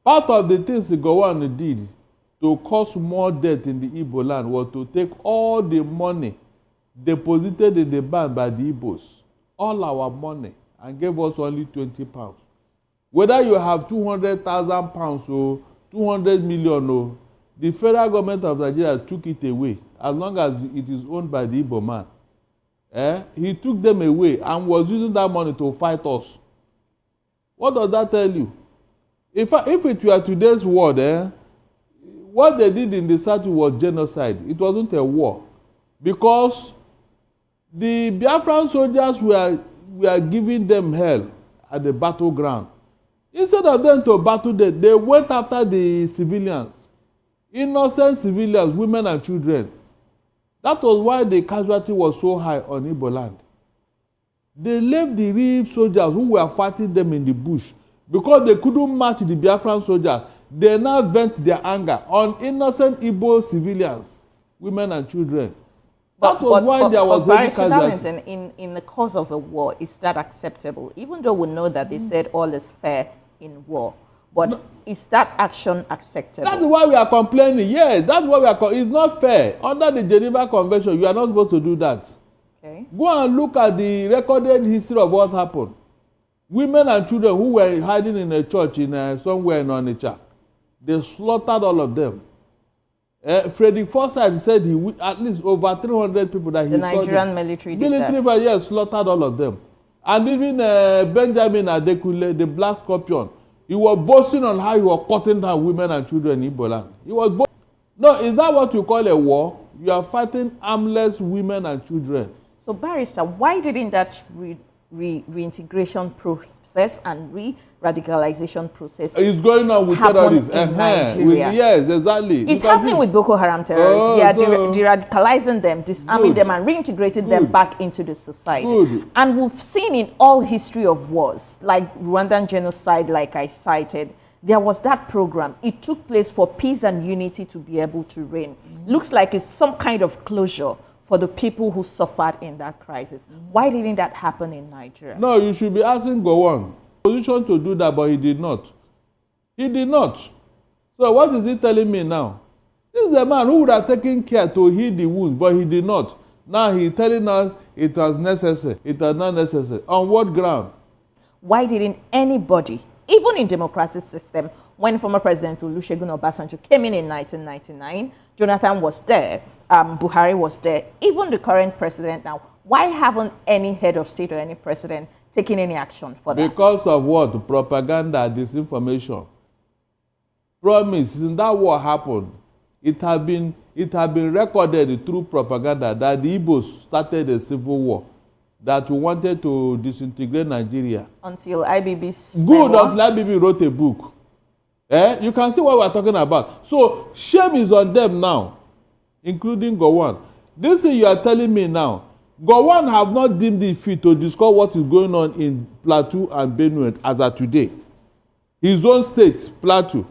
Part of the things the Gowon did to cause more death in the Igbo land was to take all the money deposited in the bank by the Igbo'S, all our money, and gave us only 20 pounds. Whether you have 200,000 pounds or 200 million, or the federal government of Nigeria took it away, as long as it is owned by the Igbo man. He took them away and was using that money to fight us. What does that tell you? If it were today's world, what they did in the South was genocide. It wasn't a war. Because the Biafran soldiers were giving them hell at the battleground. Instead of them to battle them, they went after the civilians. Innocent civilians, women and children. That was why the casualty was so high on Igbo land. They left the real soldiers who were fighting them in the bush because they couldn't match the Biafran soldiers. They now vent their anger on innocent Igbo civilians, women and children. That was why there was heavy casualty. In the course of a war, is that acceptable? Even though we know that they said all is fair in war. But no, is that action acceptable? That's why we are complaining. Yes, that's why we are. It's not fair. Under the Geneva Convention, you are not supposed to do that. Okay. Go and look at the recorded history of what happened. Women and children who were hiding in a church in somewhere in Onitsha, they slaughtered all of them. Frederick Forsyth said at least over 300 people that he saw. The Nigerian military did that. Military, yes, slaughtered all of them. And even Benjamin Adekunle, the Black Scorpion, he was boasting on how he was cutting down women and children in Igbo land. He was boasting. No, is that what you call a war? You are fighting armless women and children. So, Barrister, why didn't that reintegration process and re-radicalization process it's going on with terrorists in Nigeria? Yes, exactly. It's happening with Boko Haram terrorists. They are de-radicalizing them, disarming them, and reintegrating them back into the society. And we've seen in all history of wars, like Rwandan genocide, like I cited, there was that program. It took place for peace and unity to be able to reign. Looks like it's some kind of closure for the people who suffered in that crisis. Why didn't that happen in Nigeria? No, you should be asking Gowon. Position to do that, but he did not. He did not. So what is he telling me now? This is a man who would have taken care to heal the wounds, but he did not. Now he's telling us it was necessary. It was not necessary. On what ground? Why didn't anybody, even in democratic system, when former President Olusegun Obasanjo came in 1999, Jonathan was there, Buhari was there, even the current president now, why haven't any head of state or any president taken any action for that? Because of what? Propaganda, disinformation. Promise, since that war happened, it had been recorded through propaganda that the Igbo'S started a civil war, that we wanted to disintegrate Nigeria. Until IBB's good, until IBB wrote a book. You can see what we're talking about. So shame is on them now, including Gowon. This thing you are telling me now, Gowon have not deemed it fit to discuss what is going on in Plateau and Benue as of today. His own state, Plateau.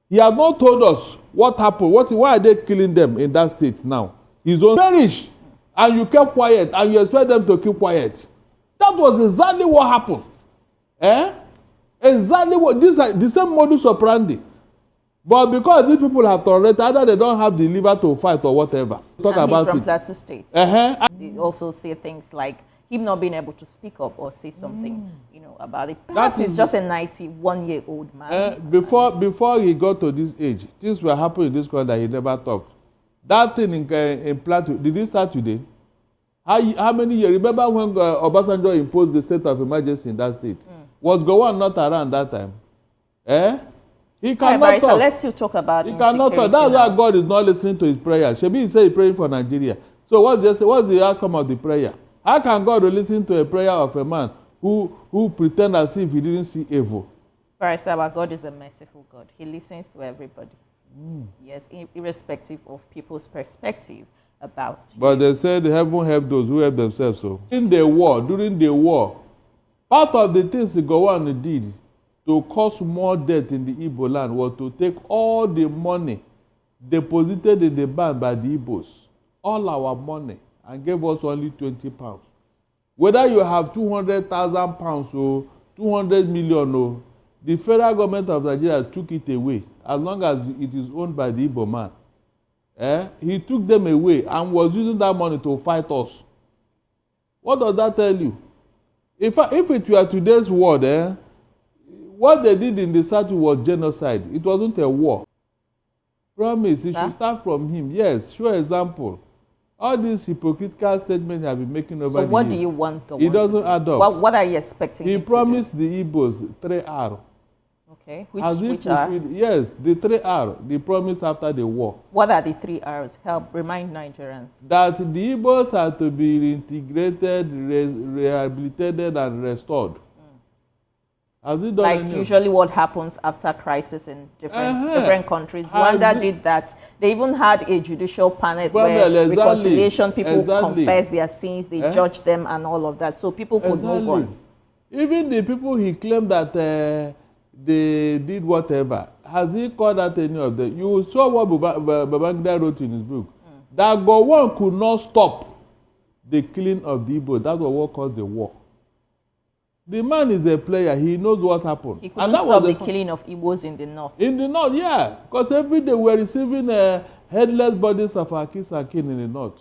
He has not told us what happened. Why are they killing them in that state now? His own perish, and you kept quiet, and you expect them to keep quiet. That was exactly what happened. Exactly what this the same modus operandi. But because these people have tolerated, either they don't have the liver to fight or whatever. Talk and about he's from Plateau State. They also say things like him not being able to speak up or say something, about it. Perhaps he's just a 91-year-old man. Before he got to this age, things were happening in this country that he never talked. That thing in Plateau, did it start today? How many years? Remember when Obasanjo imposed the state of emergency in that state? Was Gowon not around that time? He cannot talk. Let's still talk about he cannot talk. That's why God is not listening to his prayer. Shebi, he said he's praying for Nigeria. So what's the outcome of the prayer? How can God listen to a prayer of a man who pretend as if he didn't see evil? Barrister, our God is a merciful God. He listens to everybody. Yes, irrespective of people's perspective about you. But they said heaven help those who help themselves. So during the war, part of the things the Gowon did to cause more death in the Igbo land was to take all the money deposited in the bank by the Igbo'S, all our money, and gave us only 20 pounds. Whether you have 200,000 pounds or 200 million, the federal government of Nigeria took it away as long as it is owned by the Igbo man. He took them away and was using that money to fight us. What does that tell you? If it were today's world, what they did in the South was genocide. It wasn't a war. Promise, it should start from him. Yes, show example. All these hypocritical statements have been making over the years. So what do you want Gowon? It doesn't add up. What are you expecting? He promised the Igbo'S 3R. Okay, which are? Yes, the 3R, the promise after the war. What are the 3 R's? Help remind Nigerians. That the Igbo'S are to be reintegrated, rehabilitated, and restored. Has it done like usually what happens after crisis in different countries. Rwanda did that. They even had a judicial panel where reconciliation people confess their sins, they judge them and all of that. So people could move on. Even the people he claimed that they did whatever, has he called out any of them? You saw what Babangida wrote in his book. That Gowon could not stop the killing of the Igbo. That's what caused the war. The man is a player. He knows what happened. He couldn't stop the killing of Igbo's in the north. In the north, yeah. Because every day we were receiving headless bodies of our kids and kin in the north.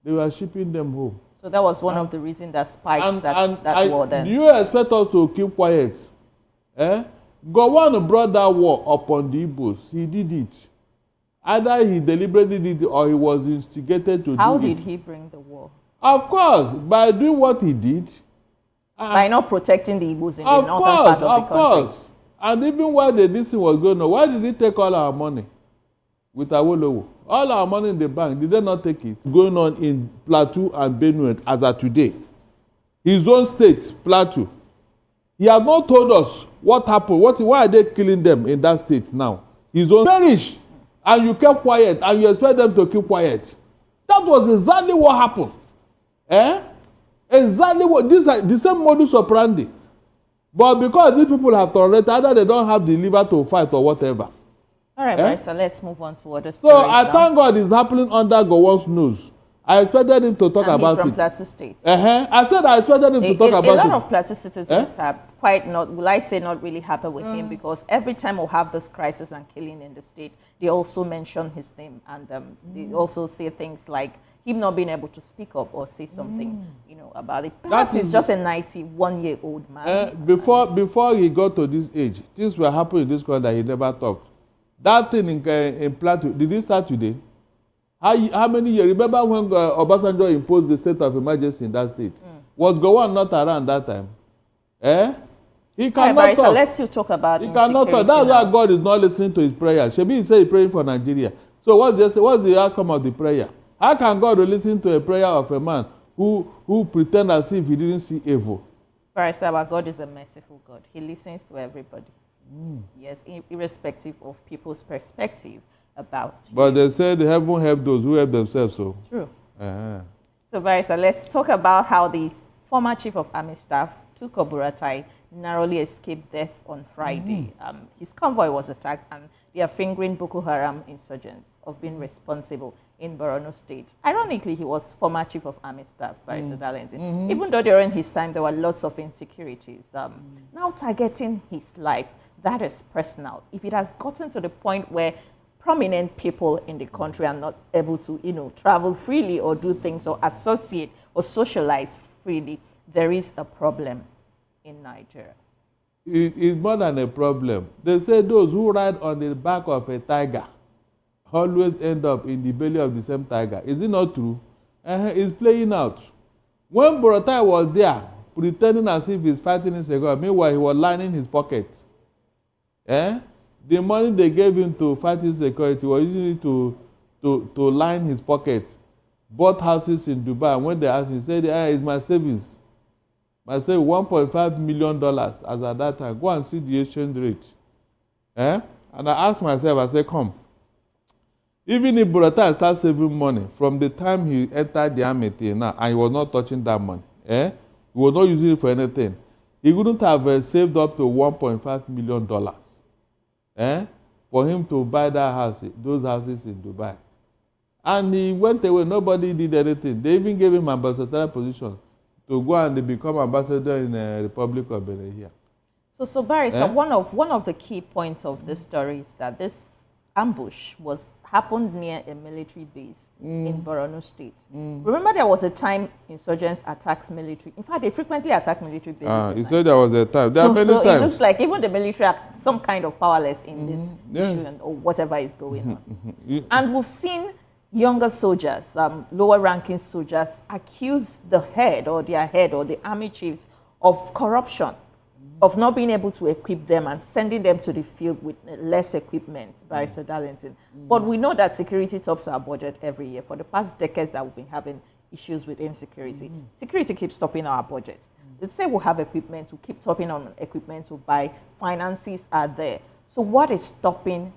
They were shipping them home. So that was one of the reasons that spiked that war then. Do you expect us to keep quiet? Gowon brought that war upon the Igbo'S. He did it. Either he deliberately did it or he was instigated to do it. How did he bring the war? Of course, by doing what he did. By not protecting the Igbo'S in the northern part of the country. Of course. And even while this thing was going on, why did he take all our money with Awolowo? All our money in the bank, did they not take it? Going on in Plateau and Benue as of today. His own state, Plateau. He has not told us what happened. Why are they killing them in that state now? His own perish. And you kept quiet and you expect them to keep quiet. That was exactly what happened. Exactly what this is the same modus operandi. But because these people have tolerated, either they don't have the liver to fight or whatever. All right, so let's move on to other stories. So I thank God it's happening under Gowon's nose. I expected him to talk about it. He's from Plateau State. I said I expected him to talk about it. A lot of Plateau citizens are quite not, will I say, not really happy with him, because every time we have this crisis and killing in the state, they also mention his name, and they also say things like him not being able to speak up or say something, about it. Perhaps he's just a 91-year-old man. Before he got to this age, things were happening in this country that he never talked. That thing in Plateau, did it start today? How many years? Remember when Obasanjo imposed the state of emergency in that state? Was Gowon not around that time? He cannot talk. So let's still talk about he cannot talk. That's why God is not listening to his prayer. Shebi, he said he's praying for Nigeria. So what's the outcome of the prayer? How can God listen to a prayer of a man who pretend as if he didn't see evil? Barrister, our God is a merciful God. He listens to everybody. Yes, irrespective of people's perspective about you. But they said heaven help those who help themselves. So true. So Barrister, let's talk about how the former chief of army staff, Tukur Buratai, narrowly escaped death on Friday. His convoy was attacked, and they are fingering Boko Haram insurgents of being responsible in Borno State. Ironically, he was former chief of army staff, Barrister Darlington. Even though during his time there were lots of insecurities, now targeting his life, that is personal. If it has gotten to the point where prominent people in the country are not able to, travel freely or do things or associate or socialize freely, there is a problem in Nigeria. It's more than a problem. They say those who ride on the back of a tiger always end up in the belly of the same tiger. Is it not true? It's playing out. When Buratai was there, pretending as if he's fighting his God, meanwhile he was lining his pockets. The money they gave him to fight his security was usually to line his pockets. Bought houses in Dubai, and when they asked him, he said, it's my savings. I said $1.5 million as at that time. Go and see the exchange rate. And I asked myself, I said, come. Even if Buratai starts saving money from the time he entered the army till now, and he was not touching that money, he was not using it for anything, he wouldn't have saved up to $1.5 million for him to buy that house, those houses in Dubai. And he went away. Nobody did anything. They even gave him ambassadorial position to go and become ambassador in the Republic of Benin here. So Barrister, one of the key points of this story is that this ambush happened near a military base in Borno State. Remember, there was a time insurgents attacked military. In fact, they frequently attack military bases. You said there was a time. There are many times. So it looks like even the military are some kind of powerless in this issue or whatever is going on. And we've seen younger soldiers, lower-ranking soldiers, accuse the head or the army chiefs of corruption, of not being able to equip them and sending them to the field with less equipment, Barrister Darlington. But we know that security tops our budget every year. For the past decades that we've been having issues with insecurity, security keeps topping our budgets. Let's say we'll have equipment, we'll keep topping on equipment to buy, finances are there. So what is stopping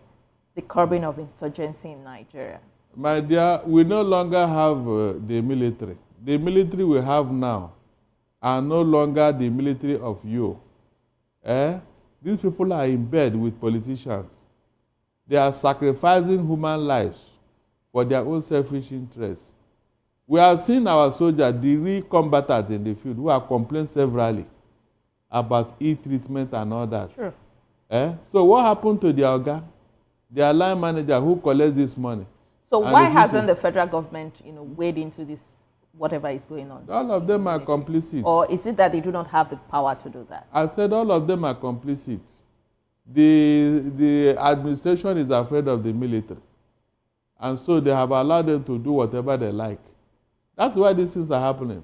the curbing of insurgency in Nigeria? My dear, we no longer have the military. The military we have now are no longer the military of you. These people are in bed with politicians. They are sacrificing human lives for their own selfish interests. We have seen our soldiers, the real combatants in the field, who have complained severally about ill-treatment and all that. Sure. So what happened to their Oga, their line manager who collects this money? So why hasn't the federal government, weighed into this, whatever is going on? All of them are complicit. Or is it that they do not have the power to do that? I said all of them are complicit. The administration is afraid of the military. And so they have allowed them to do whatever they like. That's why these things are happening.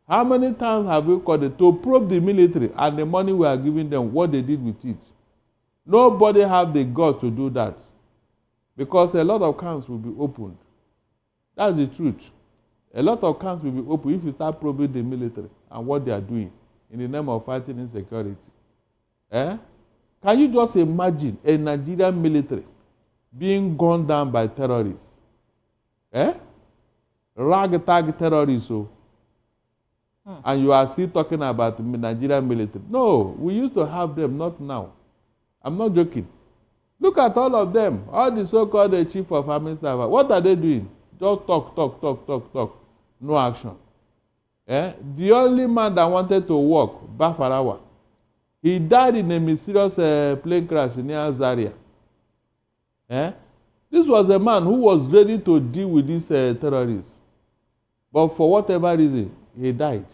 How many times have we called it to probe the military and the money we are giving them, what they did with it? Nobody have the guts to do that. Because a lot of accounts will be opened. That's the truth. A lot of accounts will be opened if you start probing the military and what they are doing in the name of fighting insecurity. Can you just imagine a Nigerian military being gunned down by terrorists? Ragtag terrorists. And you are still talking about the Nigerian military. No, we used to have them, not now. I'm not joking. Look at all of them, all the so-called chief of army staff. What are they doing? Just talk. No action. The only man that wanted to work, Biafra, he died in a mysterious plane crash near Zaria. This was a man who was ready to deal with these terrorists. But for whatever reason, he died.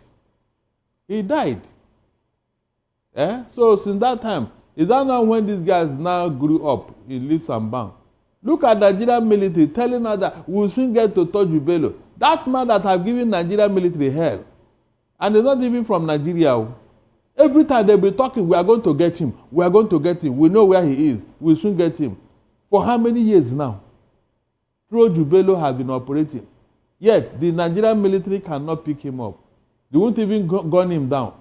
So since that time, is that not when these guys now grew up in leaps and bounds? Look at Nigerian military telling us that we'll soon get to Toju Bello. That man that have given Nigerian military hell. And he's not even from Nigeria. Every time they'll be talking, we are going to get him. We are going to get him. We know where he is. We'll soon get him. For how many years now? Toju Bello has been operating. Yet, the Nigerian military cannot pick him up. They won't even gun him down.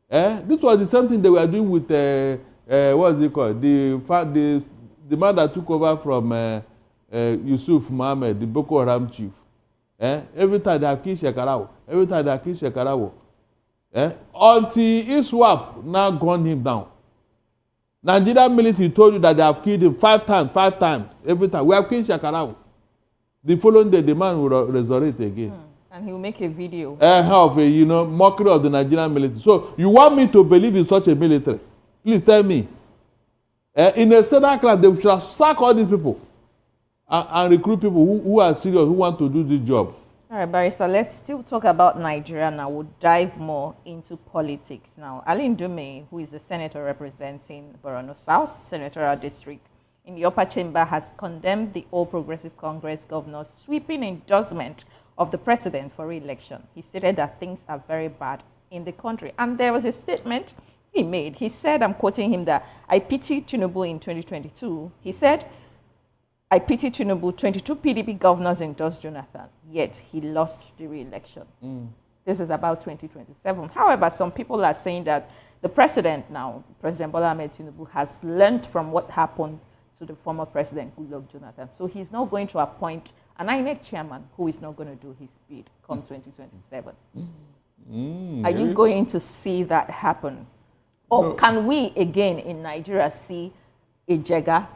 This was the same thing they were doing with, what is it called? The man that took over from Yusuf Mohammed, the Boko Haram chief. Every time they have killed Shekarau. Until ISWAP now gunned him down. Nigerian military told you that they have killed him 5 times. Every time. We have killed Shekarau. The following day, the man will resurrect again. And he will make a video. Of a, mockery of the Nigerian military. So you want me to believe in such a military? Please tell me. In a Senate class, they should sack all these people and recruit people who are serious, who want to do this job. All right, Barrister, let's still talk about Nigeria now. We'll dive more into politics now. Alin Dume, who is the senator representing Borno South Senatorial District in the upper chamber, has condemned the All Progressive Congress governor's sweeping endorsement of the president for re-election. He stated that things are very bad in the country. And there was a statement he made. He said, I'm quoting him, that I pity Tinubu in 2022. He said, I pity Tinubu, 22 PDP governors endorsed Jonathan, yet he lost the re-election. This is about 2027. However, some people are saying that the president now, President Bola Ahmed Tinubu, has learned from what happened to the former president, Goodluck Jonathan. So he's now going to appoint an INEC chairman who is not going to do his bid come 2027. Are you going to see that happen? Or can we again in Nigeria see a Jega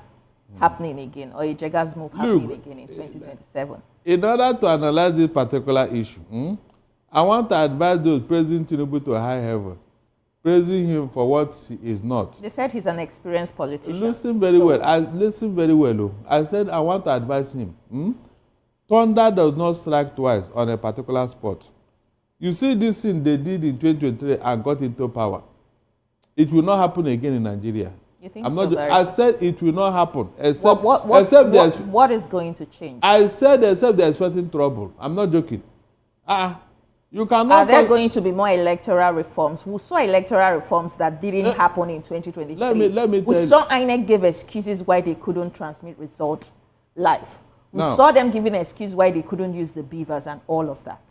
happening again, or a Jega's move happening again in 2027? In order to analyze this particular issue, I want to advise those praising Tinubu to high heaven. praising him for what he is not. They said he's an experienced politician. Listen very well. Listen very well. Oh. I said I want to advise him. Thunder does not strike twice on a particular spot. You see this thing they did in 2023 and got into power. It will not happen again in Nigeria. You think I said it will not happen. Except, what is going to change? I said except they're expecting trouble. I'm not joking. You cannot. Are there going to be more electoral reforms? We saw electoral reforms that didn't happen in 2023. Let me tell you. We saw INEC give excuses why they couldn't transmit result live. We saw them giving an excuse why they couldn't use the beavers and all of that.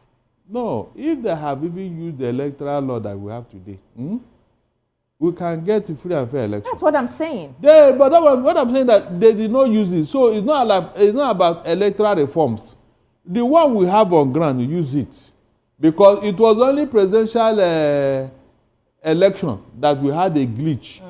No, if they have even used the electoral law that we have today, we can get a free and fair election. That's what I'm saying. But what I'm saying that they did not use it. So it's not about electoral reforms. The one we have on ground, we use it. Because it was only presidential election that we had a glitch.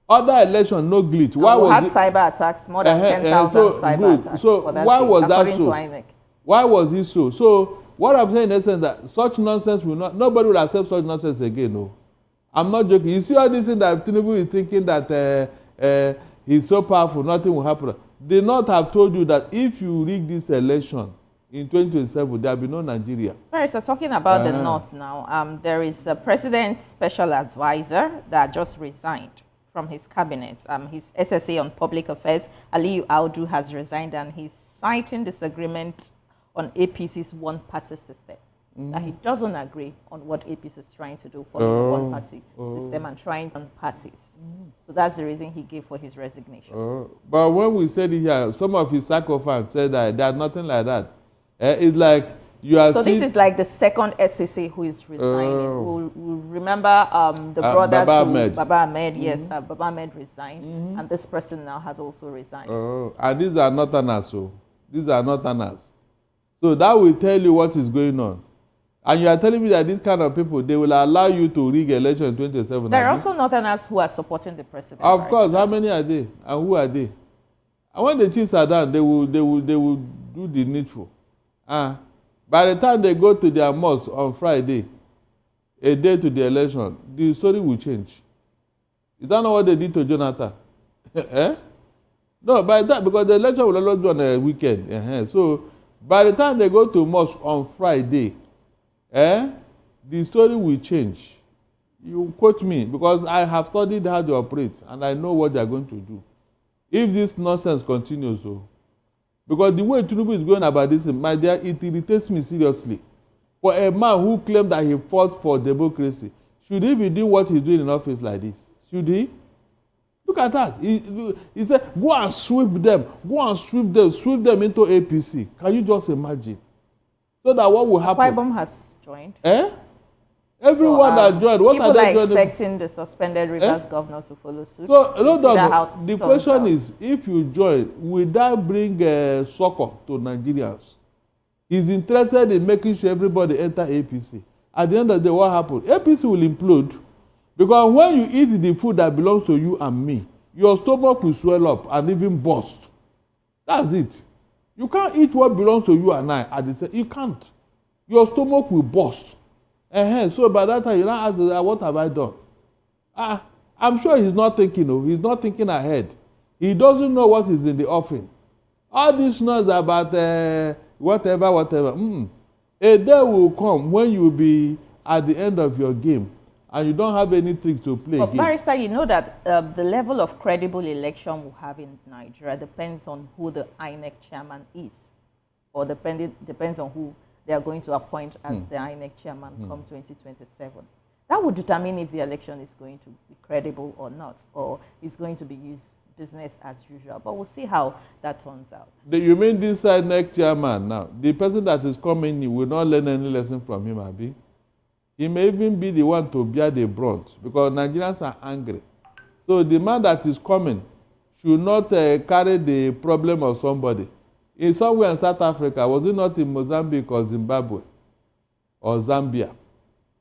Other election, no glitch. Why was had cyber attacks, more than 10,000 cyber attacks. So why was that so? Why was it so? So what I'm saying is that such nonsense will not, nobody will accept such nonsense again. No, I'm not joking. You see all this thing that Tinubu is thinking that he's so powerful, nothing will happen. They not have told you that if you rig this election in 2027, there will be no Nigeria. Right, so talking about the North now, there is a president's special advisor that just resigned from his cabinet. His SSA on public affairs, Aliyu Audu, has resigned, and he's citing disagreement on APC's one-party system. That he doesn't agree on what APC is trying to do for the one-party system and trying on parties. So that's the reason he gave for his resignation. But when we said it here, some of his sycophants said that there's nothing like that. It's like you are. So this is like the second SSA who is resigning. We'll remember the brother Baba Ahmed. Yes, Baba Ahmed resigned, and this person now has also resigned. And these are not Northerners. So these are not Northerners. So that will tell you what is going on. And you are telling me that these kind of people, they will allow you to rig election in 2027. There are also Northerners who are supporting the president. Of course, how many are they, and who are they? And when the chiefs are done, they will do the needful. By the time they go to their mosque on Friday, a day to the election, the story will change. You don't know what they did to Jonathan. No, by that, because the election will always be on a weekend. So by the time they go to mosque on Friday, the story will change. You quote me, because I have studied how they operate and I know what they are going to do. If this nonsense continues, because the way Tinubu is going about this, my dear, it irritates me seriously. For a man who claimed that he fought for democracy, should he be doing what he's doing in office like this? Should he? Look at that. He said, go and sweep them into APC. Can you just imagine? So that what will happen? IPOB has joined. Everyone that joined, what are they joining? People are expecting the suspended Rivers governor to follow suit. So, the question is, if you join, will that bring succor to Nigerians? He's interested in making sure everybody enter APC. At the end of the day, what happened? APC will implode. Because when you eat the food that belongs to you and me, your stomach will swell up and even burst. That's it. You can't eat what belongs to you and I at the same time. You can't. Your stomach will burst. So by that time, you now ask, what have I done? I'm sure he's not thinking. He's not thinking ahead. He doesn't know what is in the offing. All this noise about whatever. A day will come when you will be at the end of your game and you don't have any tricks to play again. But Barrister, you know that the level of credible election we'll have in Nigeria depends on who the INEC chairman is, or depends on who they are going to appoint as the INEC chairman come 2027. That would determine if the election is going to be credible or not, or is going to be used business as usual. But we'll see how that turns out. You mean this INEC chairman now, the person that is coming in will not learn any lesson from him, Abi? He may even be the one to bear the brunt, because Nigerians are angry. So the man that is coming should not carry the problem of somebody. In somewhere in South Africa, was it not in Mozambique or Zimbabwe or Zambia?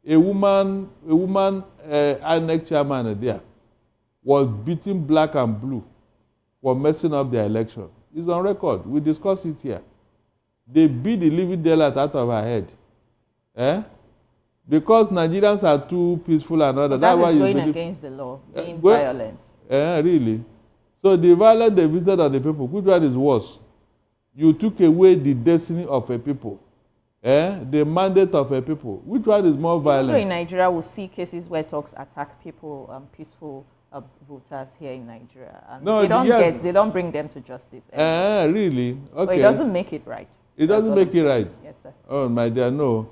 A woman INEC chairman there was beating black and blue for messing up the election. It's on record. We discussed it here. They beat the living daylight out of her head. because Nigerians are too peaceful and all that. That is going against the law, being violent. Really? So the violence they visited on the people, which one is worse? You took away the destiny of a people, the mandate of a people. Which one is more violent? In Nigeria, we'll see cases where thugs attack people, peaceful voters here in Nigeria, and no, they don't bring them to justice. Really? Okay. But it doesn't make it right. It doesn't make it right. Yes, sir. Oh my dear, no.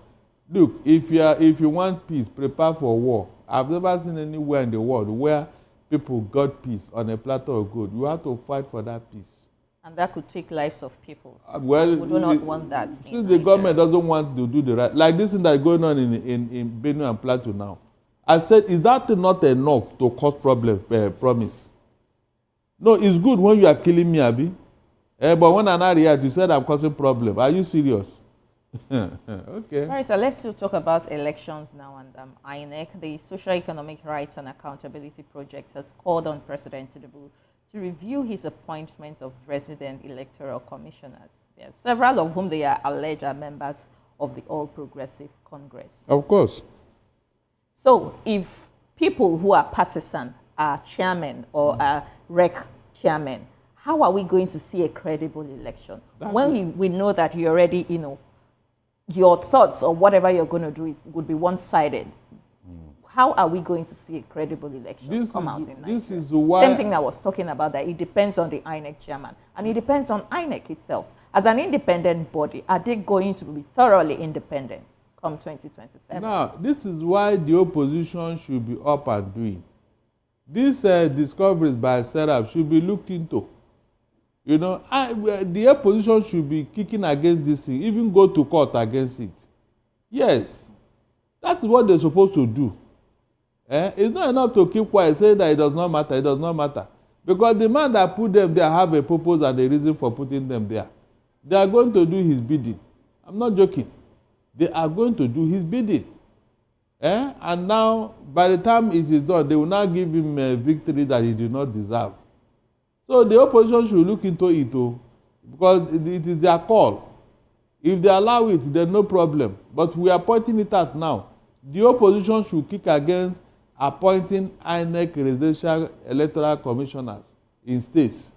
Look, if you want peace, prepare for war. I've never seen anywhere in the world where people got peace on a platter of gold. You have to fight for that peace. And that could take lives of people. Well, we do not want that. Since the government doesn't want to do the right, like this thing that's going on in Benue and Plateau now. I said, is that not enough to cause promise? No, it's good when you are killing me, Abi. But when I react, you said I'm causing problem. Are you serious? Okay. All right, so let's still talk about elections now. And INEC, the Social Economic Rights and Accountability Project, has called on President Tinubu to review his appointment of resident electoral commissioners. Yes, several of whom they are alleged are members of the All Progressive Congress. Of course. So if people who are partisan are chairmen or are rec chairmen, how are we going to see a credible election? When we know that you already, your thoughts or whatever you're going to do, it would be one-sided. How are we going to see a credible election come out in Nigeria? This is why... Same thing I was talking about, that it depends on the INEC chairman. And it depends on INEC itself. As an independent body, are they going to be thoroughly independent come 2027? Now, this is why the opposition should be up and doing. These discoveries by Serap should be looked into. The opposition should be kicking against this thing, even go to court against it. Yes, that's what they're supposed to do. It's not enough to keep quiet, saying that it does not matter, it does not matter. Because the man that put them there have a purpose and a reason for putting them there. They are going to do his bidding. I'm not joking. They are going to do his bidding. And now, by the time it is done, they will now give him a victory that he did not deserve. So the opposition should look into it, because it is their call. If they allow it, then no problem. But we are pointing it out now. The opposition should kick against appointing INEC residential electoral commissioners in states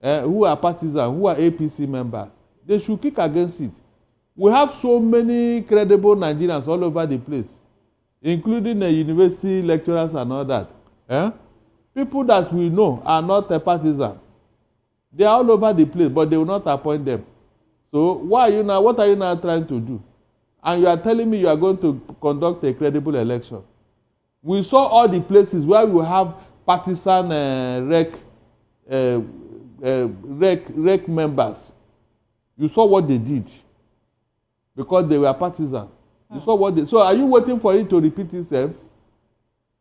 who are partisan, who are APC members. They should kick against it. We have so many credible Nigerians all over the place, including university lecturers and all that. People that we know are not a partisan. They are all over the place, but they will not appoint them. So what are you now trying to do? And you are telling me you are going to conduct a credible election. We saw all the places where we have partisan rec members. You saw what they did because they were partisan. You saw what they... So are you waiting for it to repeat itself?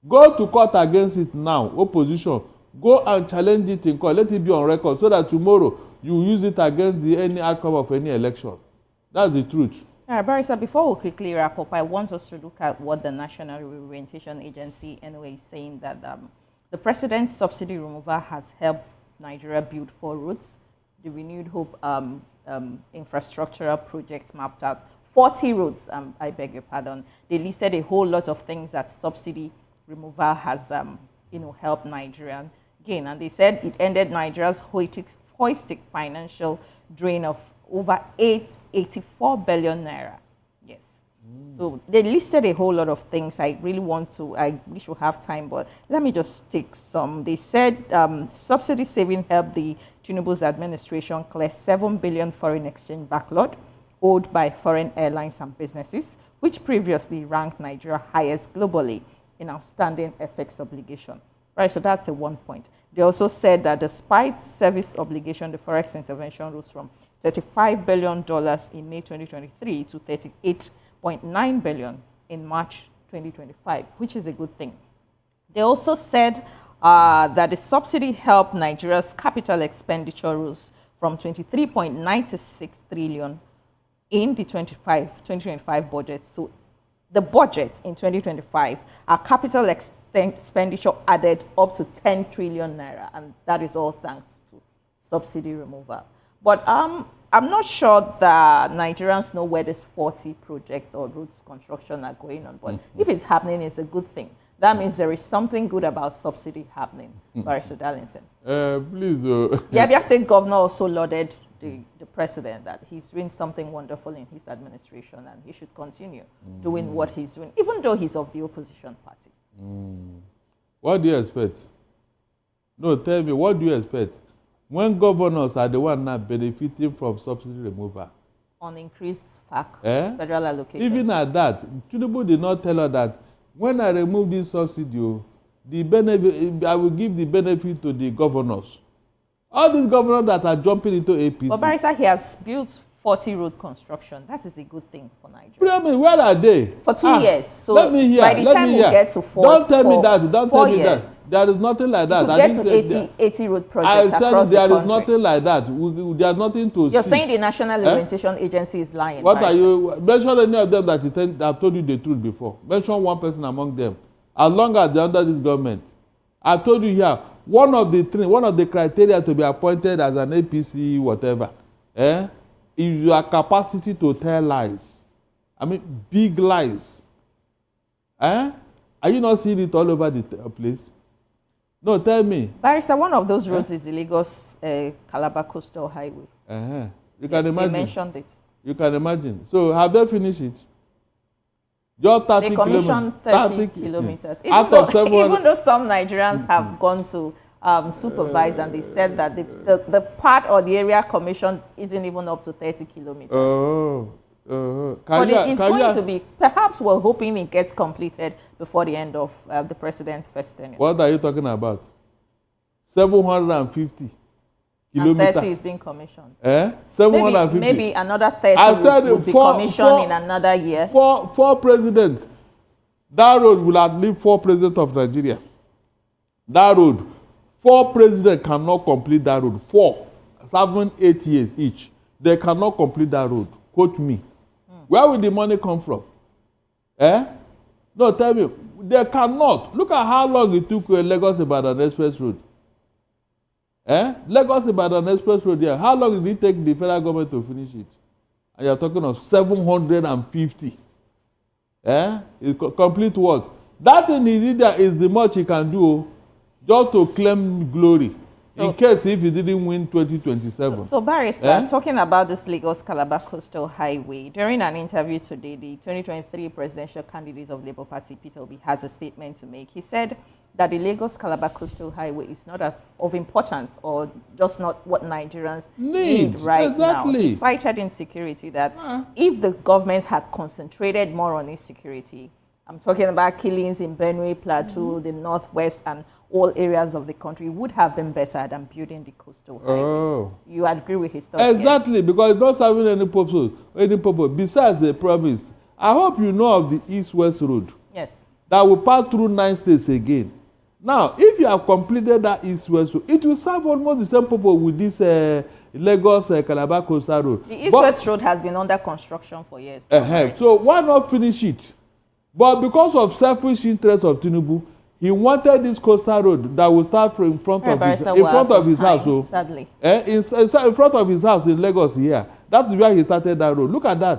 Go to court against it now, opposition. Go and challenge it in court. Let it be on record so that tomorrow you use it against any outcome of any election. That's the truth. All right, Barrister, before we quickly wrap up, I want us to look at what the National Reorientation Agency, NOA, is saying, that the president's subsidy removal has helped Nigeria build 4 roads. The Renewed Hope infrastructural projects mapped out 40 roads, I beg your pardon. They listed a whole lot of things that subsidy removal has helped Nigeria gain. And they said it ended Nigeria's hoistic financial drain of over 84 billion naira. Yes. So they listed a whole lot of things. I wish we have time, but let me just take some. They said subsidy saving helped the Tinubu's administration clear 7 billion foreign exchange backlog owed by foreign airlines and businesses, which previously ranked Nigeria highest globally in outstanding FX obligation. Right, so that's a 1 point. They also said that despite service obligation, the forex intervention rose from $35 billion in May 2023 to $38.9 billion in March 2025, which is a good thing. They also said that the subsidy helped Nigeria's capital expenditure rose from 23.96 trillion in the 2025 budget. So the budget in 2025, our capital expenditure added up to 10 trillion naira, and that is all thanks to subsidy removal. But I'm not sure that Nigerians know where these 40 projects or roads construction are going on, but if it's happening, it's a good thing. That means there is something good about subsidy happening. Barrister Darlington. Please. The Abia State governor also lauded the president that he's doing something wonderful in his administration and he should continue doing what he's doing, even though he's of the opposition party. What do you expect? No, tell me, what do you expect? When governors are the ones now benefiting from subsidy removal? On increased federal allocation. Even at that, Tinubu did not tell her that when I remove this subsidy, the benefit, I will give the benefit to the governors. All these governors that are jumping into APC. But Barrister, he has built 40 road construction. That is a good thing for Nigeria. I mean, where are they? For 2 years. So let me hear. By the time we get to don't tell me that. Don't tell me years, that. There is nothing like that. You get to 80 road projects across the country. There is nothing like that. There is nothing to see. You're saying the National Orientation Agency is lying. What are you? Mention any of them that have told you the truth before. Mention one person among them. As long as they're under this government. I told you here, one of the criteria to be appointed as an APC whatever, is your capacity to tell lies. I mean, big lies. Are you not seeing it all over the place? No, tell me. Barrister, one of those roads is the Lagos Calabar Coastal Highway. You can imagine. They mentioned it. You can imagine. So have they finished it? Just 30 they commissioned 30 kilometers. Yeah. Even though some Nigerians have gone to supervise and they said that the part or the area commissioned isn't even up to 30 kilometers. But it's going to be, perhaps we're hoping it gets completed before the end of the president's first tenure. What are you talking about? 750 kilometers. And 30 is being commissioned. 750. Maybe another 30 will be commissioned in another year. Four presidents. That road will outlive 4 presidents of Nigeria. That road. 4 presidents cannot complete that road. 4, 7, 8 years each. They cannot complete that road. Quote me. Where will the money come from? No, tell me. They cannot. Look at how long it took Lagos-Ibadan Express Road. Lagos-Ibadan Express Road here. How long did it take the federal government to finish it? And you're talking of 750. It's complete work. That thing he did there is the much he can do just to claim glory. In case if he didn't win 2027. So Barrister, talking about this Lagos Calabar Coastal Highway, during an interview today, the 2023 presidential candidate of Labour Party, Peter Obi, has a statement to make. He said that the Lagos Calabar Coastal Highway is not of importance or just not what Nigerians need right now. He cited insecurity that if the government had concentrated more on insecurity, I'm talking about killings in Benue, Plateau, the Northwest, and all areas of the country, would have been better than building the coastal highway. You agree with his thoughts? Exactly, because it's not serving any purpose. Besides the province, I hope you know of the East-West Road. Yes. That will pass through 9 states again. Now, if you have completed that East-West Road, it will serve almost the same purpose with this Lagos Calabar Coastal Road. The East-West Road has been under construction for years. So why not finish it? But because of selfish interest of Tinubu, he wanted this coastal road that will start from in front of his house. So, sadly. In front of his house in Lagos here. That's where he started that road. Look at that.